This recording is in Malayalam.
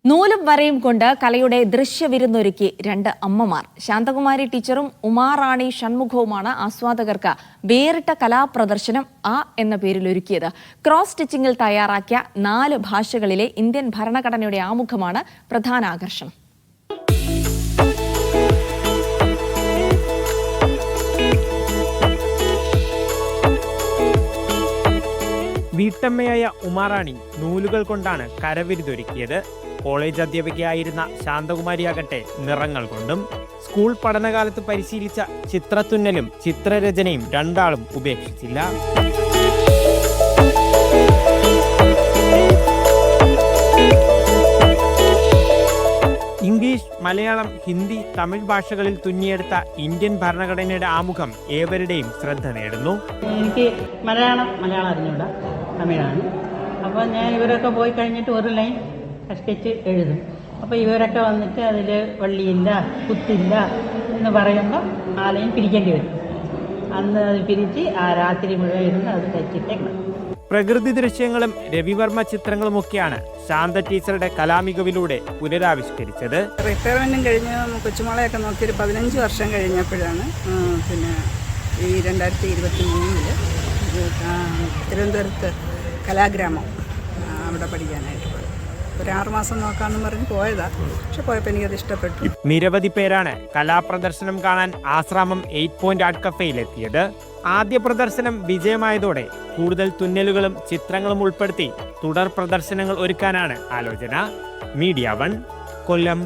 നൂലും വരയും കൊണ്ട് കലയുടെ ദൃശ്യവിരുന്നൊരുക്കി രണ്ട് അമ്മമാർ. ശാന്തകുമാരി ടീച്ചറും ഉമാറാണി ഷൺമുഖവുമാണ് ആസ്വാദകർക്ക് വേറിട്ട കലാപ്രദർശനം എന്ന പേരിൽ ഒരുക്കിയത്. ക്രോസ് സ്റ്റിച്ചിങ്ങിൽ തയ്യാറാക്കിയ 4 ഭാഷകളിലെ ഇന്ത്യൻ ഭരണഘടനയുടെ ആമുഖമാണ് പ്രധാന ആകർഷണം. വീട്ടമ്മയായ ഉമാറാണി നൂലുകൾ കൊണ്ടാണ് കരവിരുതൊരുക്കിയത്. കോളേജ് അധ്യാപികയായിരുന്ന ശാന്തകുമാരിയാകട്ടെ നിറങ്ങൾ കൊണ്ടും. സ്കൂൾ പഠനകാലത്ത് പരിശീലിച്ച ചിത്രത്തുന്നലും ചിത്രരചനയും രണ്ടാളും ഉപേക്ഷിച്ചില്ല. ഇംഗ്ലീഷ്, മലയാളം, ഹിന്ദി, തമിഴ് ഭാഷകളിൽ തുന്നിയെടുത്ത ഇന്ത്യൻ ഭരണഘടനയുടെ ആമുഖം ഏവരുടെയും ശ്രദ്ധ നേടുന്നു. എനിക്ക് മലയാളം അറിഞ്ഞൂടാ, തമിഴാണ്. അപ്പോൾ ഞാൻ ഇവരൊക്കെ പോയി കഴിഞ്ഞിട്ട് ഒരു ലൈൻ കഷ്ടിച്ച് എഴുതും. അപ്പോൾ ഇവരൊക്കെ വന്നിട്ട് അതിൽ വള്ളിയില്ല, കുത്തില്ല എന്ന് പറയുമ്പോൾ ആ ലൈൻ പിരിക്കേണ്ടി വരും. അന്ന് അത് പിരിച്ച് ആ രാത്രി മുഴുവൻ ഇരുന്ന് അത് തയ്ച്ചിട്ടേക്കണം. പ്രകൃതി ദൃശ്യങ്ങളും രവിവർമ്മ ചിത്രങ്ങളുമൊക്കെയാണ് ശാന്ത ടീച്ചറുടെ കലാമികവിലൂടെ പുനരാവിഷ്കരിച്ചത്. റിട്ടയർമെൻറ്റും കഴിഞ്ഞ് കൊച്ചുമോളെയൊക്കെ നോക്കിയൊരു 15 വർഷം കഴിഞ്ഞപ്പോഴാണ് പിന്നെ ഈ 2023 തിരുവനന്തപുരത്ത് കലാഗ്രാമം അവിടെ പഠിക്കാനായിട്ട് പോയത്. ഒരു 6 മാസം നോക്കാമെന്ന് പറഞ്ഞ് പോയതാ. പക്ഷെ പോയപ്പോൾ എനിക്കത് ഇഷ്ടപ്പെട്ടു. നിരവധി പേരാണ് കലാപ്രദർശനം കാണാൻ ആശ്രാമം 8 പോയിന്റ് ആർട്ട് കഫേയിലെത്തിയത്. ആദ്യ പ്രദർശനം വിജയമായതോടെ കൂടുതൽ തുന്നലുകളും ചിത്രങ്ങളും ഉൾപ്പെടുത്തി തുടർ പ്രദർശനങ്ങൾ ഒരുക്കാനാണ് ആലോചന. മീഡിയ 1 കൊല്ലം.